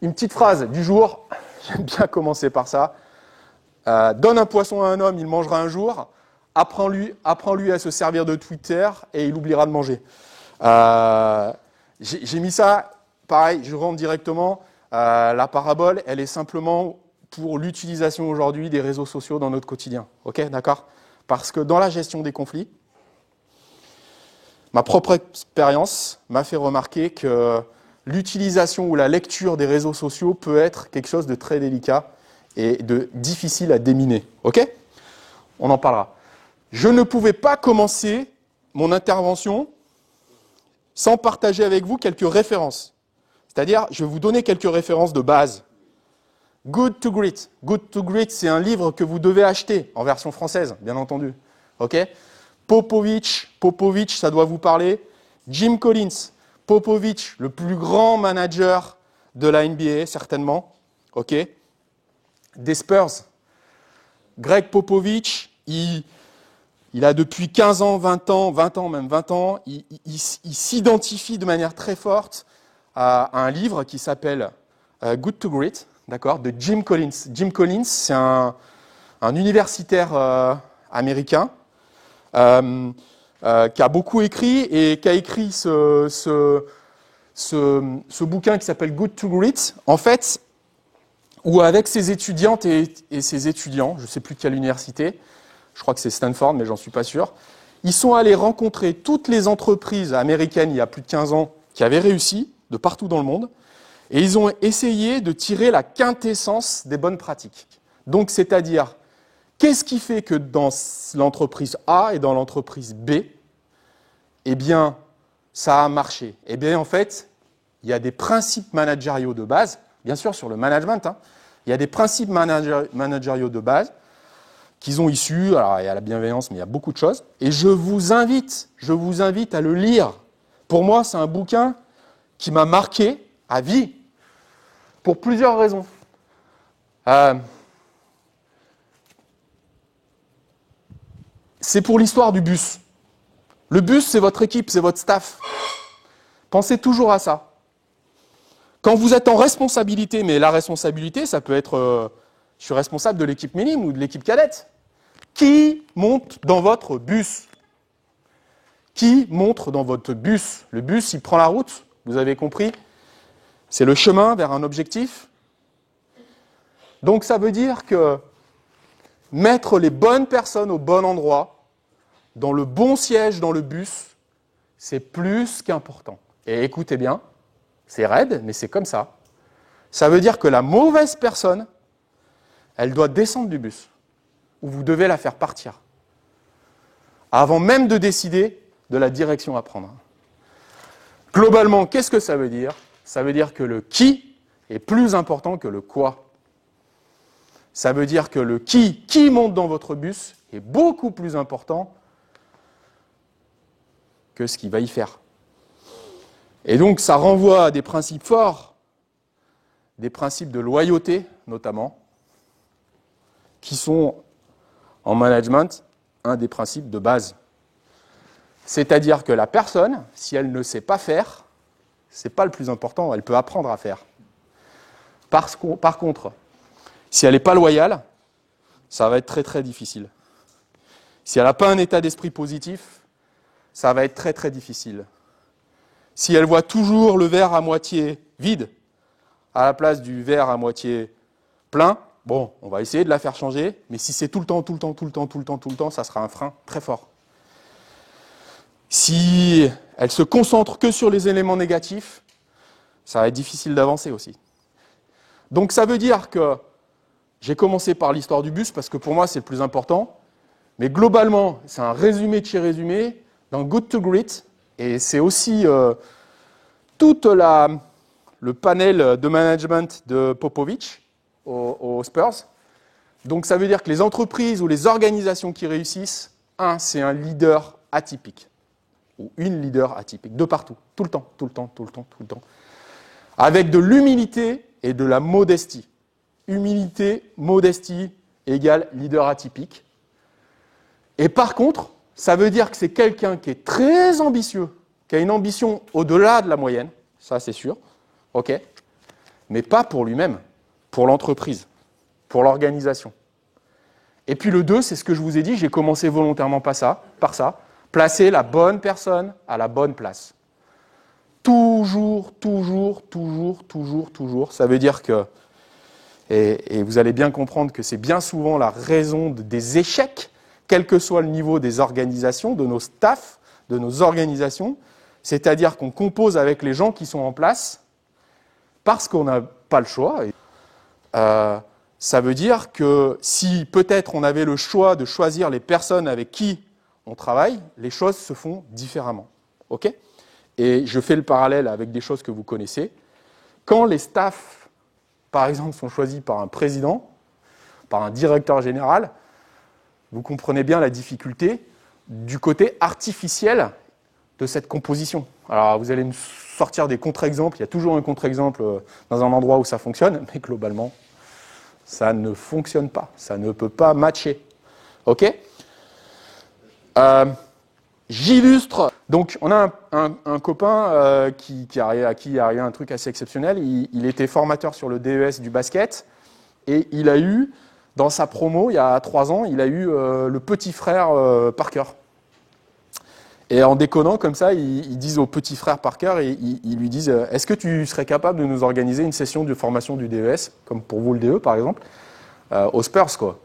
Une petite phrase du jour, j'aime bien commencer par ça. Donne un poisson à un homme, il mangera un jour. Apprends-lui à se servir de Twitter et il oubliera de manger. J'ai mis ça, pareil, je rentre directement. La parabole, elle est simplement pour l'utilisation aujourd'hui des réseaux sociaux dans notre quotidien. Ok, d'accord ? Parce que dans la gestion des conflits, ma propre expérience m'a fait remarquer que l'utilisation ou la lecture des réseaux sociaux peut être quelque chose de très délicat et de difficile à déminer. Ok ? On en parlera. Je ne pouvais pas commencer mon intervention sans partager avec vous quelques références. C'est-à-dire, je vais vous donner quelques références de base. Good to Great. Good to Great, c'est un livre que vous devez acheter en version française, bien entendu. Ok ? Popovich, ça doit vous parler. Jim Collins. Popovich, le plus grand manager de la NBA, certainement. Ok ? Des Spurs. Greg Popovich, il a depuis 15 ans, 20 ans, il s'identifie de manière très forte à un livre qui s'appelle Good to Great, d'accord, de Jim Collins. Jim Collins, c'est un universitaire américain qui a beaucoup écrit et qui a écrit ce bouquin qui s'appelle Good to Great, en fait, où avec ses étudiantes et ses étudiants, je ne sais plus quelle université, je crois que c'est Stanford, mais j'en suis pas sûr, ils sont allés rencontrer toutes les entreprises américaines il y a plus de 15 ans qui avaient réussi, de partout dans le monde, et ils ont essayé de tirer la quintessence des bonnes pratiques. Donc, c'est-à-dire, qu'est-ce qui fait que dans l'entreprise A et dans l'entreprise B, eh bien, ça a marché? Eh bien, en fait, il y a des principes managériaux de base, bien sûr sur le management, il y a des principes managériaux de base qu'ils ont issus, alors il y a la bienveillance, mais il y a beaucoup de choses, et je vous invite à le lire. Pour moi, c'est un bouquin qui m'a marqué à vie, pour plusieurs raisons. C'est pour l'histoire du bus. Le bus, c'est votre équipe, c'est votre staff. Pensez toujours à ça. Quand vous êtes en responsabilité, mais la responsabilité, ça peut être, je suis responsable de l'équipe minime ou de l'équipe cadette. Qui monte dans votre bus? Qui monte dans votre bus? Le bus, il prend la route, vous avez compris? C'est le chemin vers un objectif. Donc ça veut dire que mettre les bonnes personnes au bon endroit, dans le bon siège dans le bus, c'est plus qu'important. Et écoutez bien, c'est raide, mais c'est comme ça. Ça veut dire que la mauvaise personne, elle doit descendre du bus, ou vous devez la faire partir, avant même de décider de la direction à prendre. Globalement, qu'est-ce que ça veut dire? Ça veut dire que le qui est plus important que le quoi. Ça veut dire que le qui monte dans votre bus, est beaucoup plus important que ce qu'il va y faire. Et donc, ça renvoie à des principes forts, des principes de loyauté, notamment, qui sont, en management, un des principes de base. C'est-à-dire que la personne, si elle ne sait pas faire, ce n'est pas le plus important, elle peut apprendre à faire. Par contre, si elle n'est pas loyale, ça va être très très difficile. Si elle n'a pas un état d'esprit positif, ça va être très très difficile. Si elle voit toujours le verre à moitié vide, à la place du verre à moitié plein, bon, on va essayer de la faire changer, mais si c'est tout le temps, ça sera un frein très fort. Si elle se concentre que sur les éléments négatifs, ça va être difficile d'avancer aussi. Donc ça veut dire que j'ai commencé par l'histoire du bus, parce que pour moi c'est le plus important, mais globalement, c'est un résumé de chez résumé, dans Good to Great, et c'est aussi tout le panel de management de Popovich aux Spurs. Donc ça veut dire que les entreprises ou les organisations qui réussissent, c'est un leader atypique, ou une leader atypique, de partout, tout le temps, avec de l'humilité et de la modestie. Humilité, modestie égale leader atypique. Et par contre, ça veut dire que c'est quelqu'un qui est très ambitieux, qui a une ambition au-delà de la moyenne, ça c'est sûr, ok, mais pas pour lui-même, pour l'entreprise, pour l'organisation. Et puis le 2, c'est ce que je vous ai dit, j'ai commencé volontairement par ça, placer la bonne personne à la bonne place. Toujours, toujours, toujours, toujours, toujours. Ça veut dire que, et vous allez bien comprendre que c'est bien souvent la raison des échecs, quel que soit le niveau des organisations, de nos staffs, de nos organisations, c'est-à-dire qu'on compose avec les gens qui sont en place parce qu'on n'a pas le choix. Ça veut dire que si peut-être on avait le choix de choisir les personnes avec qui on travaille, les choses se font différemment. OK ? Et je fais le parallèle avec des choses que vous connaissez. Quand les staffs, par exemple, sont choisis par un président, par un directeur général, vous comprenez bien la difficulté du côté artificiel de cette composition. Alors, vous allez me sortir des contre-exemples. Il y a toujours un contre-exemple dans un endroit où ça fonctionne, mais globalement, ça ne fonctionne pas. Ça ne peut pas matcher. OK ? J'illustre. Donc, on a un copain à qui est arrivé un truc assez exceptionnel. Il était formateur sur le DES du basket et il a eu, dans sa promo, il y a 3 ans, il a eu le petit frère Parker. Et en déconnant comme ça, ils disent au petit frère Parker, et ils lui disent « Est-ce que tu serais capable de nous organiser une session de formation du DES, comme pour vous le DE par exemple, aux Spurs quoi ?»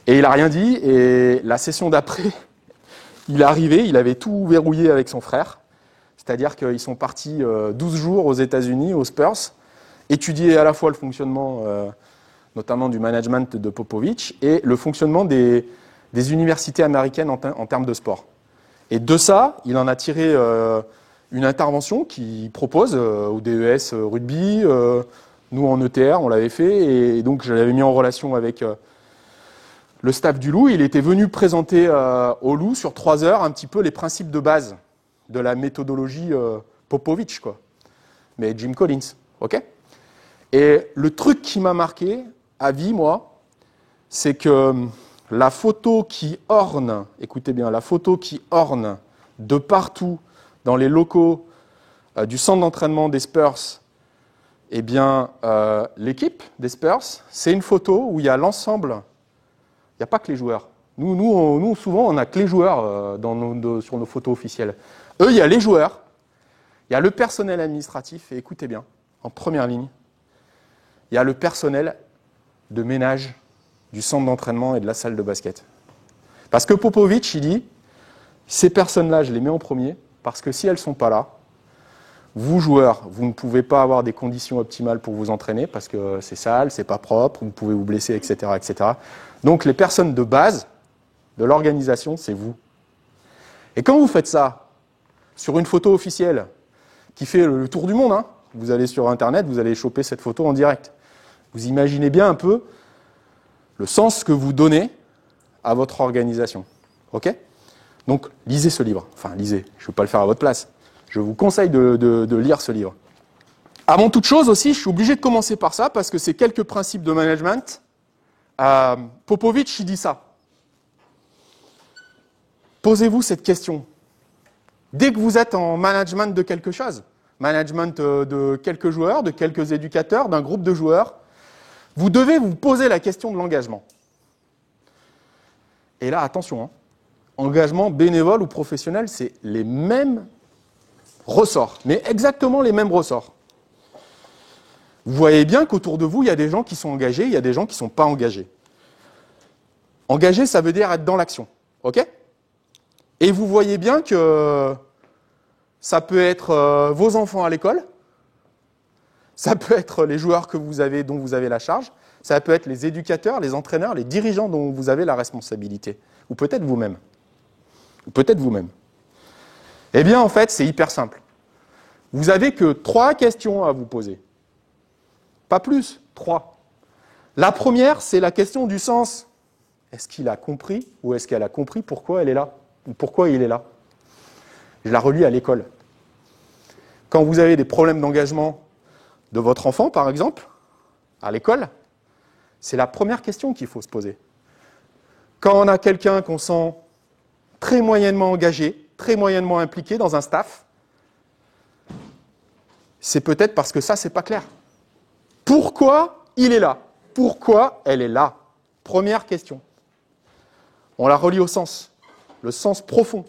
Et il n'a rien dit, et la session d'après, il est arrivé, il avait tout verrouillé avec son frère, c'est-à-dire qu'ils sont partis 12 jours aux États-Unis, aux Spurs, étudier à la fois le fonctionnement, notamment du management de Popovich, et le fonctionnement des universités américaines en termes de sport. Et de ça, il en a tiré une intervention qu'il propose au DES rugby. Nous, en ETR, on l'avait fait, et donc je l'avais mis en relation avec le staff du Loup. Il était venu présenter au Loup sur 3 heures un petit peu les principes de base de la méthodologie Popovich, quoi. Mais Jim Collins, ok ? Et le truc qui m'a marqué à vie, moi, c'est que la photo qui orne, écoutez bien, la photo qui orne de partout dans les locaux du centre d'entraînement des Spurs, eh bien, l'équipe des Spurs, c'est une photo où il y a l'ensemble, il n'y a pas que les joueurs. Nous, souvent, on n'a que les joueurs sur nos photos officielles. Eux, il y a les joueurs, il y a le personnel administratif, et écoutez bien, en première ligne, il y a le personnel de ménage du centre d'entraînement et de la salle de basket. Parce que Popovich, il dit, ces personnes-là, je les mets en premier, parce que si elles ne sont pas là, vous, joueurs, vous ne pouvez pas avoir des conditions optimales pour vous entraîner, parce que c'est sale, c'est pas propre, vous pouvez vous blesser, etc., etc. Donc les personnes de base de l'organisation, c'est vous. Et quand vous faites ça, sur une photo officielle, qui fait le tour du monde, hein, vous allez sur Internet, vous allez choper cette photo en direct. Vous imaginez bien un peu le sens que vous donnez à votre organisation. OK ? Donc, lisez ce livre. Enfin, lisez, je ne vais pas le faire à votre place. Je vous conseille de lire ce livre. Avant toute chose aussi, je suis obligé de commencer par ça, parce que c'est quelques principes de management. Popovich, il dit ça. Posez-vous cette question. Dès que vous êtes en management de quelque chose, management de quelques joueurs, de quelques éducateurs, d'un groupe de joueurs, vous devez vous poser la question de l'engagement. Et là, attention, hein, engagement bénévole ou professionnel, c'est les mêmes ressorts, mais exactement les mêmes ressorts. Vous voyez bien qu'autour de vous, il y a des gens qui sont engagés, il y a des gens qui ne sont pas engagés. Engagé, ça veut dire être dans l'action, ok ? Et vous voyez bien que ça peut être vos enfants à l'école, ça peut être les joueurs dont vous avez la charge, ça peut être les éducateurs, les entraîneurs, les dirigeants dont vous avez la responsabilité. Ou peut-être vous-même. Eh bien, en fait, c'est hyper simple. Vous n'avez que 3 questions à vous poser. Pas plus, 3. La première, c'est la question du sens. Est-ce qu'il a compris ou est-ce qu'elle a compris pourquoi elle est là ? Ou pourquoi il est là ? Je la relis à l'école. Quand vous avez des problèmes d'engagement de votre enfant, par exemple, à l'école, c'est la première question qu'il faut se poser. Quand on a quelqu'un qu'on sent très moyennement engagé, très moyennement impliqué dans un staff, c'est peut-être parce que ça, c'est pas clair. Pourquoi il est là? Pourquoi elle est là? Première question. On la relie au sens, le sens profond.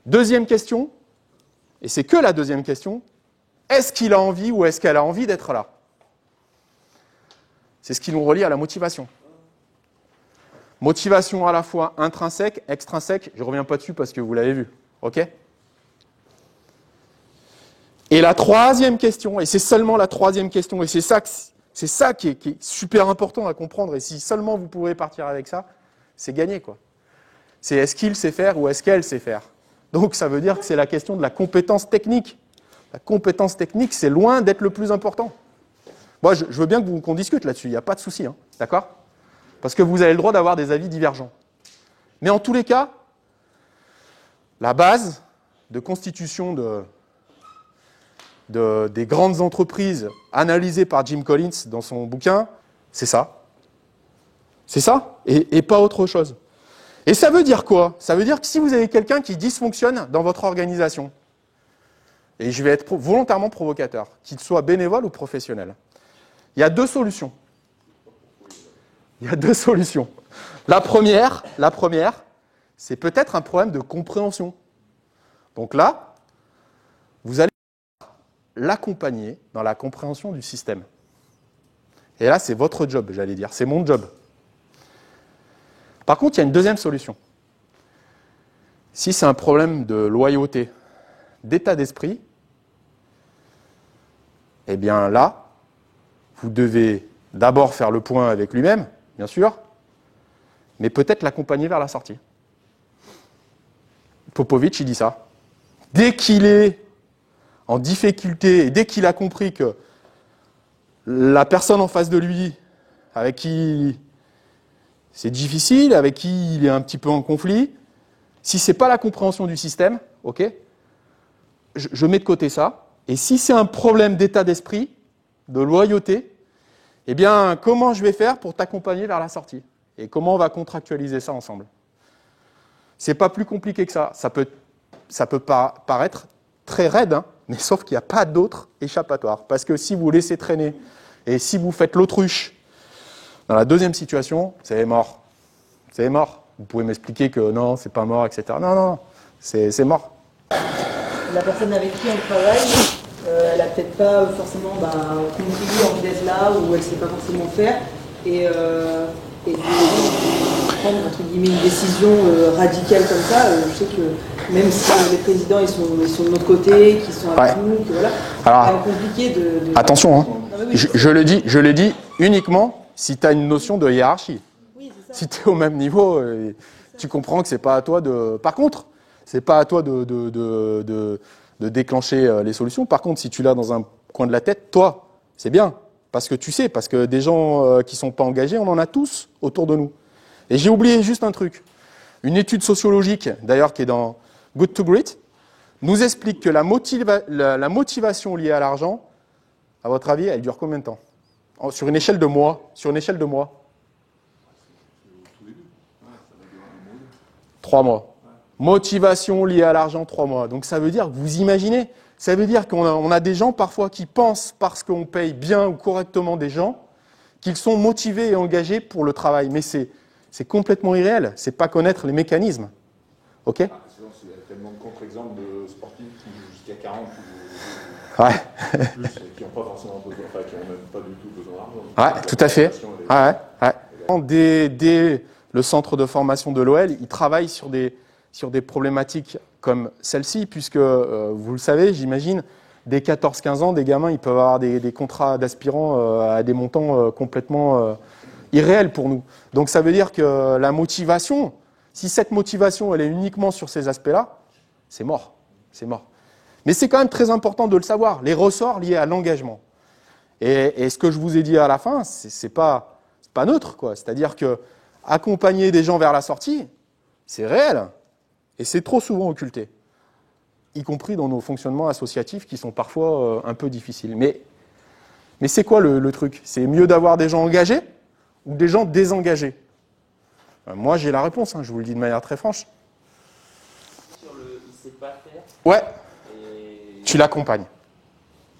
Deuxième question, et c'est que la deuxième question, est-ce qu'il a envie ou est-ce qu'elle a envie d'être là? C'est ce qui nous relie à la motivation. Motivation à la fois intrinsèque, extrinsèque, je ne reviens pas dessus parce que vous l'avez vu. Ok? Et la troisième question, et c'est seulement la troisième question, et c'est ça qui est super important à comprendre, et si seulement vous pouvez partir avec ça, c'est gagné, quoi. C'est est-ce qu'il sait faire ou est-ce qu'elle sait faire? Donc ça veut dire que c'est la question de la compétence technique. La compétence technique, c'est loin d'être le plus important. Moi, je veux bien qu'on discute là-dessus, il n'y a pas de souci, hein, d'accord? Parce que vous avez le droit d'avoir des avis divergents. Mais en tous les cas, la base de constitution des grandes entreprises analysées par Jim Collins dans son bouquin, c'est ça. C'est ça, et pas autre chose. Et ça veut dire quoi? Ça veut dire que si vous avez quelqu'un qui dysfonctionne dans votre organisation, et je vais être volontairement provocateur, qu'il soit bénévole ou professionnel, il y a deux solutions. Il y a deux solutions. La première, c'est peut-être un problème de compréhension. Donc là, vous allez l'accompagner dans la compréhension du système. Et là, c'est votre job, j'allais dire. C'est mon job. Par contre, il y a une deuxième solution. Si c'est un problème de loyauté, d'état d'esprit, eh bien là, vous devez d'abord faire le point avec lui-même, bien sûr, mais peut-être l'accompagner vers la sortie. Popovic, il dit ça. Dès qu'il est en difficulté, et dès qu'il a compris que la personne en face de lui, avec qui c'est difficile, avec qui il est un petit peu en conflit, si ce n'est pas la compréhension du système, ok, je mets de côté ça, et si c'est un problème d'état d'esprit, de loyauté, eh bien, comment je vais faire pour t'accompagner vers la sortie? Et comment on va contractualiser ça ensemble? C'est pas plus compliqué que ça. Ça peut paraître très raide, hein, mais sauf qu'il n'y a pas d'autre échappatoire. Parce que si vous laissez traîner et si vous faites l'autruche dans la deuxième situation, c'est mort. C'est mort. Vous pouvez m'expliquer que non, c'est pas mort, etc. Non, c'est mort. La personne avec qui on travaille, elle n'a peut-être pas forcément compris envie d'être là ou elle ne sait pas forcément faire. Et prendre entre guillemets une décision radicale comme ça, je sais que même si les présidents ils sont de notre côté, qu'ils sont avec nous, que voilà, c'est compliqué de... Attention, hein. Je le dis uniquement si tu as une notion de hiérarchie. Oui, c'est ça. Si tu es au même niveau, tu comprends que c'est pas à toi de... Par contre, c'est pas à toi de déclencher les solutions. Par contre, si tu l'as dans un coin de la tête, toi, c'est bien. Parce que tu sais, parce que des gens qui ne sont pas engagés, on en a tous autour de nous. Et j'ai oublié juste un truc. Une étude sociologique, d'ailleurs, qui est dans Good to Great, nous explique que la motivation liée à l'argent, à votre avis, elle dure combien de temps? Sur une échelle de mois. 3 mois. Motivation liée à l'argent, 3 mois. Donc ça veut dire, vous imaginez, ça veut dire qu'on a des gens parfois qui pensent, parce qu'on paye bien ou correctement des gens, qu'ils sont motivés et engagés pour le travail. Mais c'est complètement irréel. C'est pas connaître les mécanismes. Ok? Il y a tellement de contre-exemples de sportifs qui jouent jusqu'à 40 plus, qui n'ont pas forcément besoin, qui n'ont même pas du tout besoin d'argent. Ouais, tout à fait. Dès le centre de formation de l'OL, ils travaillent sur des problématiques comme celle-ci, puisque, vous le savez, j'imagine, dès 14-15 ans, des gamins, ils peuvent avoir des contrats d'aspirants à des montants complètement irréels pour nous. Donc ça veut dire que la motivation, si cette motivation, elle est uniquement sur ces aspects-là, c'est mort. C'est mort. Mais c'est quand même très important de le savoir, les ressorts liés à l'engagement. Et ce que je vous ai dit à la fin, c'est pas neutre, quoi. C'est-à-dire que accompagner des gens vers la sortie, c'est réel. Et c'est trop souvent occulté, y compris dans nos fonctionnements associatifs qui sont parfois un peu difficiles. Mais c'est quoi le truc? C'est mieux d'avoir des gens engagés ou des gens désengagés? Moi, j'ai la réponse, hein, je vous le dis de manière très franche. Sur le il sait pas faire. Ouais, Et... tu l'accompagnes.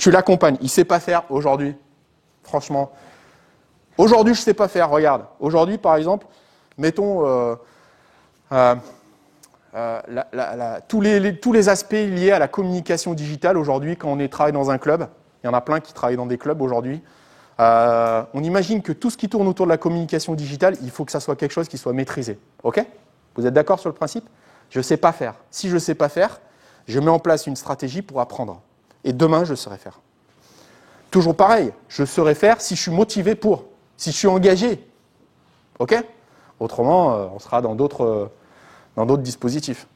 Il ne sait pas faire aujourd'hui. Franchement. Aujourd'hui, je ne sais pas faire. Regarde. Aujourd'hui, par exemple, mettons tous les aspects liés à la communication digitale. Aujourd'hui, quand on travaille dans un club, il y en a plein qui travaillent dans des clubs aujourd'hui. On imagine que tout ce qui tourne autour de la communication digitale, il faut que ça soit quelque chose qui soit maîtrisé. OK ? Vous êtes d'accord sur le principe ? Je ne sais pas faire. Si je ne sais pas faire, je mets en place une stratégie pour apprendre. Et demain, je saurai faire. Toujours pareil, je saurai faire si je suis motivé pour, si je suis engagé. OK ? Autrement, on sera dans d'autres dispositifs.